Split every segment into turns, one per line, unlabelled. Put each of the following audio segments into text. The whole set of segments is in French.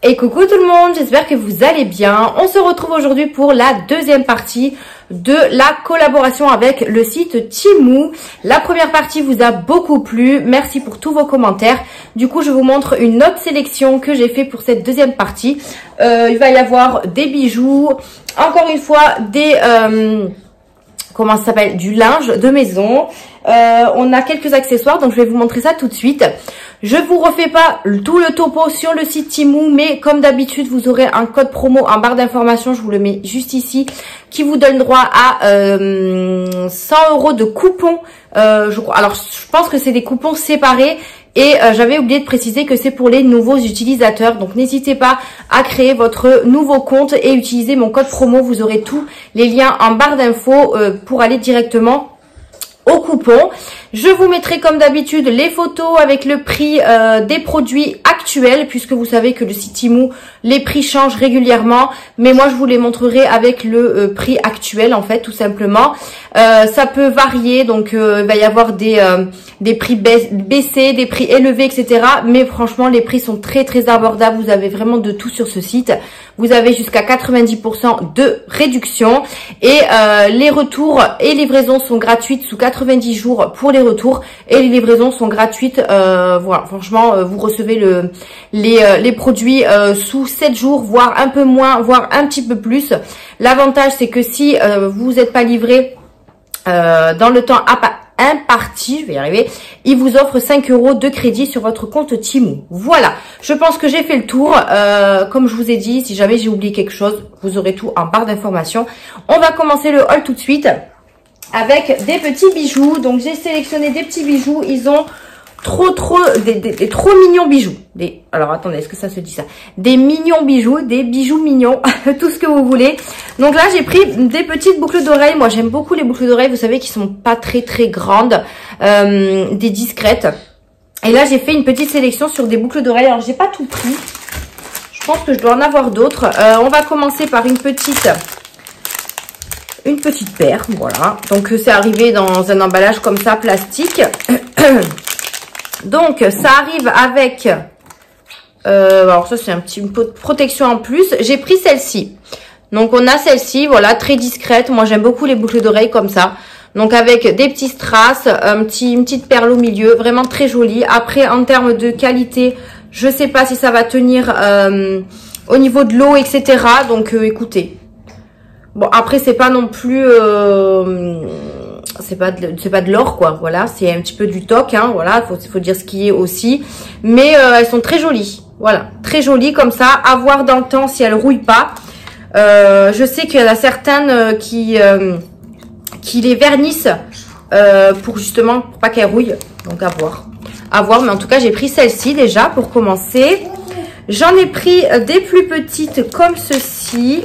Et coucou tout le monde, j'espère que vous allez bien. On se retrouve aujourd'hui pour la deuxième partie de la collaboration avec le site Temu. La première partie vous a beaucoup plu, merci pour tous vos commentaires. Du coup, je vous montre une autre sélection que j'ai fait pour cette deuxième partie. Il va y avoir des bijoux, encore une fois des... comment ça s'appelle, du linge de maison. On a quelques accessoires, donc je vais vous montrer ça tout de suite. Je vous refais pas tout le topo sur le site Temu, mais comme d'habitude, vous aurez un code promo en barre d'information, je vous le mets juste ici, qui vous donne droit à 100 € de coupons. Je crois. Alors, je pense que c'est des coupons séparés. Et j'avais oublié de préciser que c'est pour les nouveaux utilisateurs. Donc n'hésitez pas à créer votre nouveau compte et utiliser mon code promo. Vous aurez tous les liens en barre d'infos pour aller directement au coupon. Je vous mettrai comme d'habitude les photos avec le prix des produits actuels, puisque vous savez que le site Temu, les prix changent régulièrement, mais moi je vous les montrerai avec le prix actuel en fait, tout simplement. Ça peut varier, donc il va y avoir des prix baissés, des prix élevés, etc. Mais franchement les prix sont très très abordables, vous avez vraiment de tout sur ce site. Vous avez jusqu'à 90% de réduction et les retours et livraisons sont gratuites sous 90 jours pour les retours et les livraisons sont gratuites. Voilà, franchement, vous recevez les produits sous 7 jours, voire un peu moins, voire un petit peu plus. L'avantage, c'est que si vous n'êtes pas livré dans le temps imparti, je vais y arriver, il vous offre 5 € de crédit sur votre compte Temu. Voilà, je pense que j'ai fait le tour. Comme je vous ai dit, si jamais j'ai oublié quelque chose, vous aurez tout en barre d'information. On va commencer le haul tout de suite avec des petits bijoux. Donc j'ai sélectionné des petits bijoux, ils ont des trop mignons bijoux. Alors attendez, est-ce que ça se dit ça? Des mignons bijoux, des bijoux mignons, tout ce que vous voulez. Donc là j'ai pris des petites boucles d'oreilles. Moi j'aime beaucoup les boucles d'oreilles, vous savez, qui sont pas très grandes, des discrètes. Et là j'ai fait une petite sélection sur des boucles d'oreilles. Alors j'ai pas tout pris, je pense que je dois en avoir d'autres. On va commencer par une petite paire, voilà. Donc c'est arrivé dans un emballage comme ça, plastique. Donc ça arrive avec alors ça c'est une protection en plus. J'ai pris celle-ci, donc on a celle-ci, voilà, très discrète. Moi j'aime beaucoup les boucles d'oreilles comme ça, donc avec des petits strass, une petite perle au milieu, vraiment très jolie. Après en termes de qualité, je sais pas si ça va tenir au niveau de l'eau, etc. Donc écoutez, bon après c'est pas non plus c'est pas de l'or quoi, voilà, c'est un petit peu du toc, hein, voilà, faut dire ce qui est aussi, mais elles sont très jolies, voilà, très jolies comme ça, à voir dans le temps si elles rouillent pas. Je sais qu'il y en a certaines qui les vernissent pour justement pour pas qu'elles rouillent, donc à voir, mais en tout cas j'ai pris celle-ci déjà pour commencer. J'en ai pris des plus petites comme ceci,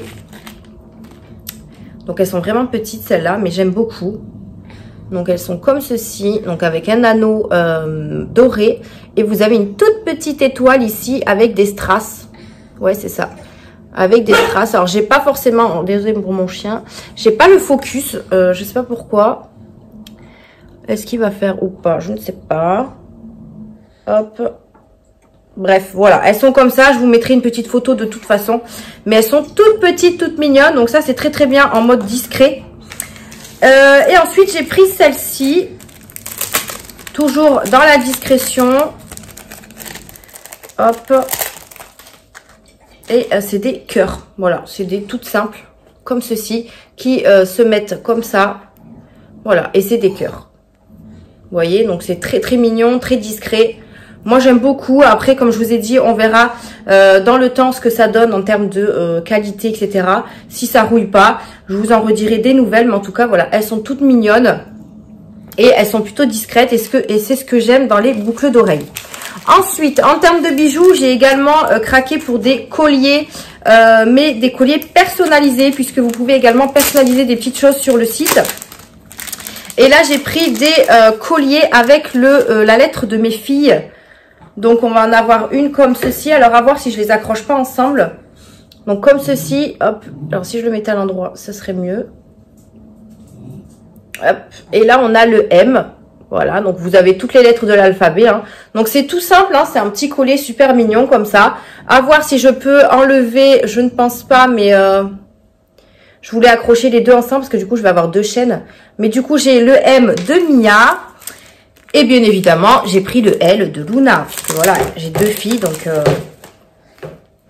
donc elles sont vraiment petites celles-là, mais j'aime beaucoup. Donc elles sont comme ceci, donc avec un anneau doré, et vous avez une toute petite étoile ici avec des strass. Ouais, c'est ça, avec des strass. Alors j'ai pas forcément, désolé pour mon chien, j'ai pas le focus, je sais pas pourquoi. Est-ce qu'il va faire ou pas, je ne sais pas. Hop, bref, voilà, elles sont comme ça. Je vous mettrai une petite photo de toute façon, mais elles sont toutes petites, toutes mignonnes, donc ça c'est très bien en mode discret. Et ensuite j'ai pris celle-ci, toujours dans la discrétion, hop, et c'est des cœurs, voilà, c'est des toutes simples comme ceci qui se mettent comme ça, voilà, et c'est des cœurs, vous voyez, donc c'est très mignon, très discret. Moi j'aime beaucoup. Après comme je vous ai dit, on verra dans le temps ce que ça donne en termes de qualité, etc. Si ça rouille pas, je vous en redirai des nouvelles, mais en tout cas voilà, elles sont toutes mignonnes et elles sont plutôt discrètes, et c'est ce que j'aime dans les boucles d'oreilles. Ensuite en termes de bijoux, j'ai également craqué pour des colliers, mais des colliers personnalisés, puisque vous pouvez également personnaliser des petites choses sur le site. Et là j'ai pris des colliers avec la lettre de mes filles. Donc on va en avoir une comme ceci. Alors à voir si je les accroche pas ensemble. Donc comme ceci, hop. Alors si je le mettais à l'endroit, ce serait mieux. Hop. Et là on a le M Voilà, donc vous avez toutes les lettres de l'alphabet. Hein. Donc c'est tout simple, hein, c'est un petit collier super mignon comme ça. À voir si je peux enlever, je ne pense pas, mais je voulais accrocher les deux ensemble parce que du coup je vais avoir deux chaînes. Mais du coup j'ai le M de Mia et bien évidemment j'ai pris le L de Luna. Parce que voilà, j'ai deux filles donc...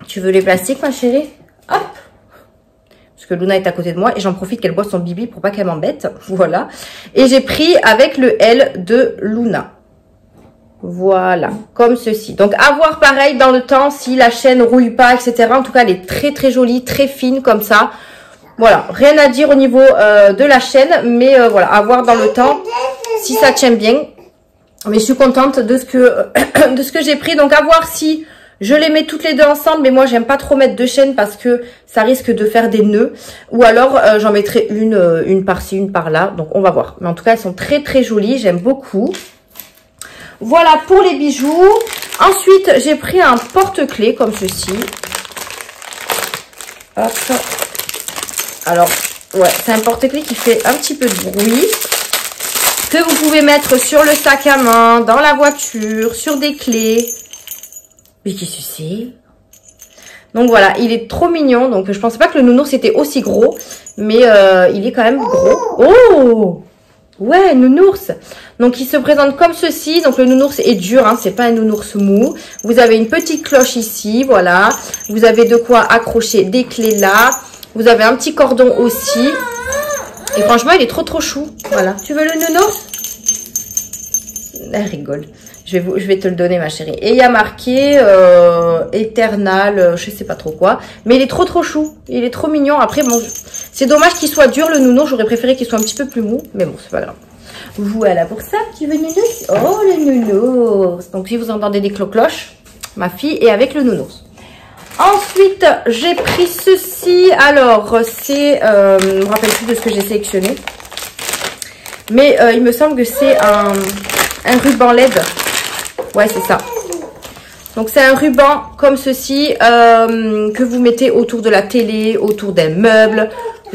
Tu veux les plastiques ma chérie? Hop! Parce que Luna est à côté de moi et j'en profite qu'elle boit son bibi pour pas qu'elle m'embête. Voilà. Et j'ai pris avec le L de Luna. Voilà. Comme ceci. Donc, à voir pareil dans le temps si la chaîne rouille pas, etc. En tout cas, elle est très, très jolie, très fine comme ça. Voilà. Rien à dire au niveau de la chaîne. Mais voilà, à voir dans le temps si ça tient bien. Mais je suis contente de ce que j'ai pris. Donc, à voir si... Je les mets toutes les deux ensemble, mais moi, j'aime pas trop mettre deux chaînes parce que ça risque de faire des nœuds. Ou alors, j'en mettrai une par-ci, une par-là. Donc, on va voir. Mais en tout cas, elles sont très, très jolies. J'aime beaucoup. Voilà pour les bijoux. Ensuite, j'ai pris un porte-clés comme ceci. Hop. Alors, ouais, c'est un porte-clés qui fait un petit peu de bruit. Que vous pouvez mettre sur le sac à main, dans la voiture, sur des clés. Mais qu'est-ce que c'est? Donc voilà, il est trop mignon. Donc je pensais pas que le nounours était aussi gros. Mais il est quand même gros. Oh! Ouais, nounours. Donc il se présente comme ceci. Donc le nounours est dur, hein, c'est pas un nounours mou. Vous avez une petite cloche ici, voilà. Vous avez de quoi accrocher des clés là. Vous avez un petit cordon aussi. Et franchement, il est trop trop chou. Voilà. Tu veux le nounours? Elle rigole. Je vais te le donner ma chérie. Et il y a marqué Eternal, je sais pas trop quoi. Mais il est trop trop chou. Il est trop mignon. Après bon, c'est dommage qu'il soit dur le nounours. J'aurais préféré qu'il soit un petit peu plus mou. Mais bon, c'est pas grave. Voilà pour ça. Tu veux nounours? Oh le nounours. Donc si vous entendez des cloches, ma fille est avec le nounours. Ensuite, j'ai pris ceci. Alors, c'est... je me rappelle plus de ce que j'ai sélectionné. Mais il me semble que c'est un ruban LED. Ouais, c'est ça. Donc, c'est un ruban comme ceci que vous mettez autour de la télé, autour d'un meuble.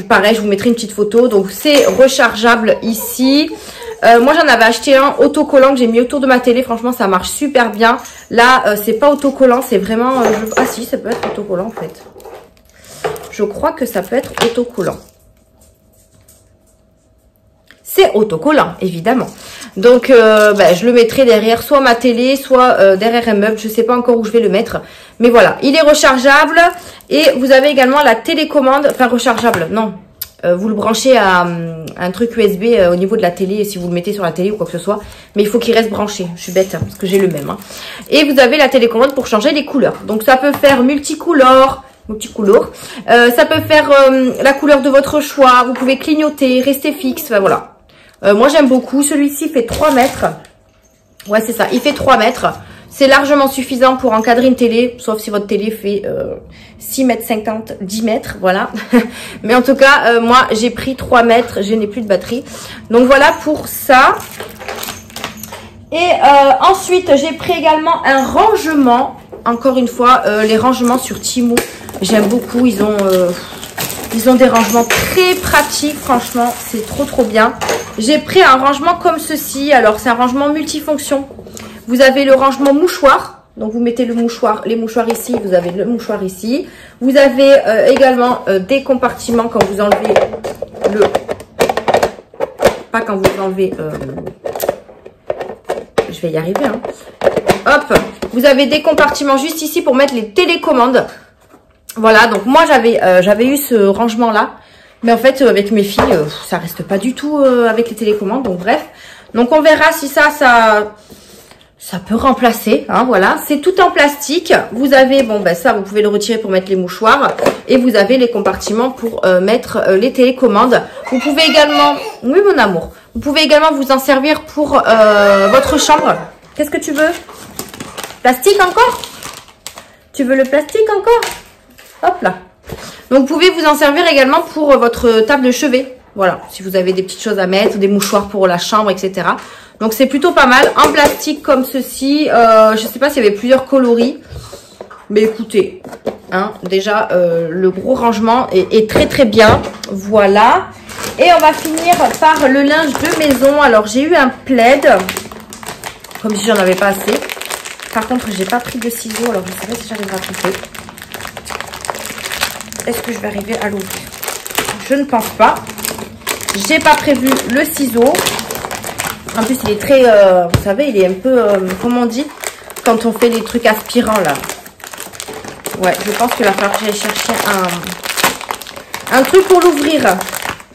Pareil, je vous mettrai une petite photo. Donc, c'est rechargeable ici. Moi, j'en avais acheté un autocollant que j'ai mis autour de ma télé. Franchement, ça marche super bien. Là, c'est pas autocollant, c'est vraiment... Ah si, ça peut être autocollant en fait. Je crois que ça peut être autocollant. C'est autocollant, évidemment. Donc, je le mettrai derrière soit ma télé, soit derrière un meuble. Je sais pas encore où je vais le mettre. Mais voilà, il est rechargeable. Et vous avez également la télécommande. Enfin, rechargeable, non. Vous le branchez à un truc USB au niveau de la télé, si vous le mettez sur la télé ou quoi que ce soit. Mais il faut qu'il reste branché. Je suis bête, hein, parce que j'ai le même. Hein. Et vous avez la télécommande pour changer les couleurs. Donc, ça peut faire multicolore. Ça peut faire la couleur de votre choix. Vous pouvez clignoter, rester fixe. Enfin, voilà. Moi, j'aime beaucoup. Celui-ci fait 3 mètres. Ouais, c'est ça. Il fait 3 mètres. C'est largement suffisant pour encadrer une télé, sauf si votre télé fait 6,50 mètres, 10 mètres, voilà. Mais en tout cas, moi, j'ai pris 3 mètres, je n'ai plus de batterie. Donc, voilà pour ça. Et ensuite, j'ai pris également un rangement. Encore une fois, les rangements sur Temu, j'aime beaucoup. Ils ont des rangements très pratiques, franchement, c'est trop trop bien. J'ai pris un rangement comme ceci. Alors, c'est un rangement multifonction. Vous avez le rangement mouchoir. Donc, vous mettez le mouchoir, les mouchoirs ici. Vous avez le mouchoir ici. Vous avez également des compartiments quand vous enlevez le... Pas quand vous enlevez... Je vais y arriver. Hein. Hop. Vous avez des compartiments juste ici pour mettre les télécommandes. Voilà. Donc, moi, j'avais eu ce rangement-là. Mais en fait, avec mes filles, ça reste pas du tout avec les télécommandes. Donc, bref. Donc, on verra si ça peut remplacer, hein, voilà. C'est tout en plastique. Vous avez, bon, ben ça, vous pouvez le retirer pour mettre les mouchoirs. Et vous avez les compartiments pour mettre les télécommandes. Vous pouvez également, oui, mon amour, vous pouvez également vous en servir pour votre chambre. Qu'est-ce que tu veux? Plastique encore? Tu veux le plastique encore? Hop là. Donc, vous pouvez vous en servir également pour votre table de chevet. Voilà, si vous avez des petites choses à mettre, des mouchoirs pour la chambre, etc. Donc, c'est plutôt pas mal. En plastique comme ceci. Je sais pas s'il y avait plusieurs coloris. Mais écoutez, hein, déjà, le gros rangement est très, très bien. Voilà. Et on va finir par le linge de maison. Alors, j'ai eu un plaid. Comme si j'en avais pas assez. Par contre, j'ai pas pris de ciseaux. Alors, je sais pas si j'arriverai à couper. Est-ce que je vais arriver à l'ouvrir? Je ne pense pas. J'ai pas prévu le ciseau. En plus, il est très... vous savez, il est un peu... comment on dit? Quand on fait des trucs aspirants, là. Ouais, je pense qu'il va falloir que j'aille chercher un truc pour l'ouvrir.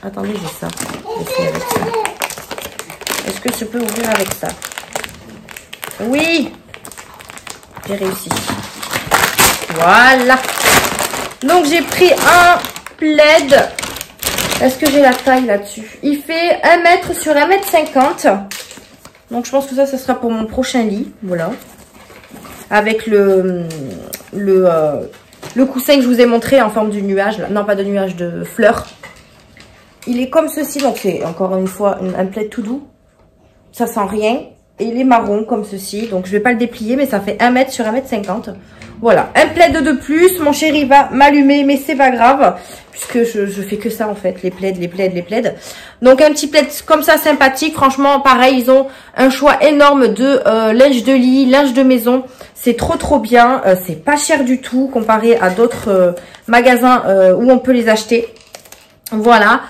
Attendez, j'ai ça. Avec ça. Est-ce que je peux ouvrir avec ça? Oui! J'ai réussi. Voilà. Donc, j'ai pris un plaid. Est-ce que j'ai la taille là-dessus? Il fait 1 mètre sur 1,50 m. Donc, je pense que ça sera pour mon prochain lit. Voilà. Avec le coussin que je vous ai montré en forme de nuage. Non, pas de nuage, de fleurs. Il est comme ceci. Donc, c'est encore une fois un plaid tout doux. Ça sent rien. Et il est marron comme ceci. Donc, je vais pas le déplier, mais ça fait 1 mètre sur 1,50 m. Voilà. Un plaid de plus. Mon chéri va m'allumer, mais c'est pas grave. Puisque je fais que ça, en fait. Les plaids, les plaids, les plaids. Donc, un petit plaid comme ça, sympathique. Franchement, pareil, ils ont un choix énorme de linge de lit, linge de maison. C'est trop bien. C'est pas cher du tout comparé à d'autres magasins où on peut les acheter. Voilà.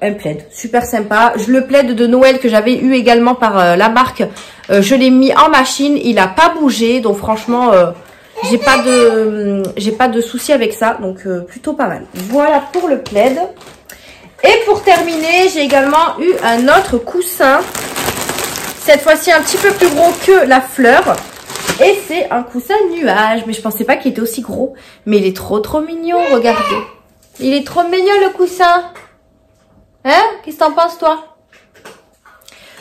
Un plaid super sympa. Le plaid de Noël que j'avais eu également par la marque, je l'ai mis en machine, il a pas bougé, donc franchement j'ai pas de souci avec ça, donc plutôt pas mal. Voilà pour le plaid. Et pour terminer, j'ai également eu un autre coussin, cette fois-ci un petit peu plus gros que la fleur, et c'est un coussin nuage, mais je pensais pas qu'il était aussi gros, mais il est trop mignon, regardez. Il est trop mignon le coussin. Hein? Qu'est-ce que t'en penses, toi?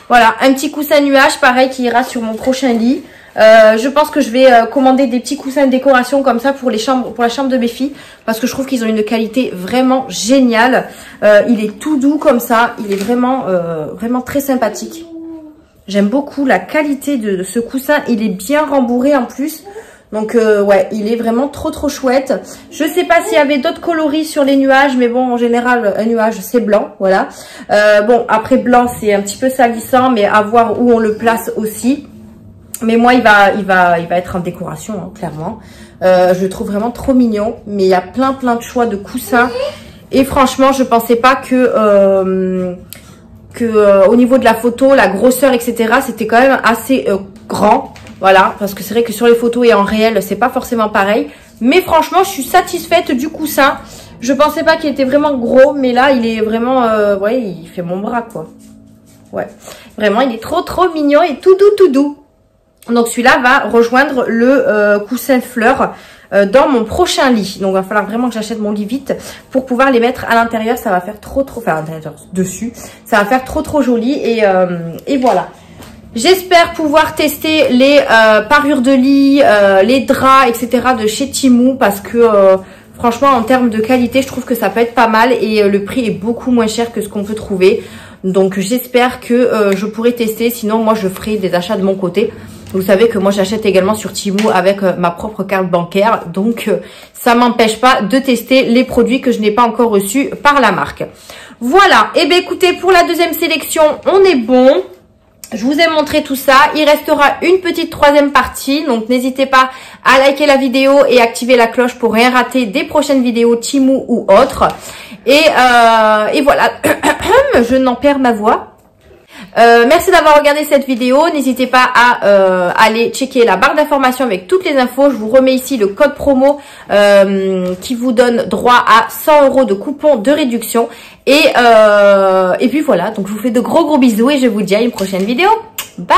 Voilà, un petit coussin nuage, pareil, qui ira sur mon prochain lit. Je pense que je vais commander des petits coussins de décoration comme ça pour la chambre de mes filles. Parce que je trouve qu'ils ont une qualité vraiment géniale. Il est tout doux comme ça. Il est vraiment très sympathique. J'aime beaucoup la qualité de ce coussin. Il est bien rembourré en plus. Donc ouais, il est vraiment trop chouette. Je sais pas s'il y avait d'autres coloris sur les nuages, mais bon, en général, un nuage c'est blanc, voilà. Bon, après blanc c'est un petit peu salissant, mais à voir où on le place aussi. Mais moi, il va être en décoration, hein, clairement. Je le trouve vraiment trop mignon, mais il y a plein de choix de coussins. Et franchement, je pensais pas que au niveau de la photo, la grosseur, etc., c'était quand même assez grand. Voilà, parce que c'est vrai que sur les photos et en réel, c'est pas forcément pareil. Mais franchement, je suis satisfaite du coussin. Je pensais pas qu'il était vraiment gros, mais là, il est vraiment... ouais, il fait mon bras, quoi. Ouais, vraiment, il est trop mignon et tout doux. Donc, celui-là va rejoindre le coussin fleur dans mon prochain lit. Donc, il va falloir vraiment que j'achète mon lit vite pour pouvoir les mettre à l'intérieur. Ça va faire enfin, à l'intérieur, dessus. Ça va faire trop joli et voilà. J'espère pouvoir tester les parures de lit, les draps, etc. de chez Temu parce que franchement en termes de qualité je trouve que ça peut être pas mal et le prix est beaucoup moins cher que ce qu'on peut trouver. Donc j'espère que je pourrai tester, sinon moi je ferai des achats de mon côté. Vous savez que moi j'achète également sur Temu avec ma propre carte bancaire, donc ça m'empêche pas de tester les produits que je n'ai pas encore reçus par la marque. Voilà, et bien écoutez, pour la deuxième sélection on est bon. Je vous ai montré tout ça. Il restera une petite troisième partie. Donc, n'hésitez pas à liker la vidéo et activer la cloche pour rien rater des prochaines vidéos Temu ou autres. Et voilà. Je n'en perds ma voix. Merci d'avoir regardé cette vidéo. N'hésitez pas à aller checker la barre d'information avec toutes les infos. Je vous remets ici le code promo qui vous donne droit à 100 € de coupon de réduction. Et puis voilà, donc je vous fais de gros bisous et je vous dis à une prochaine vidéo. Bye!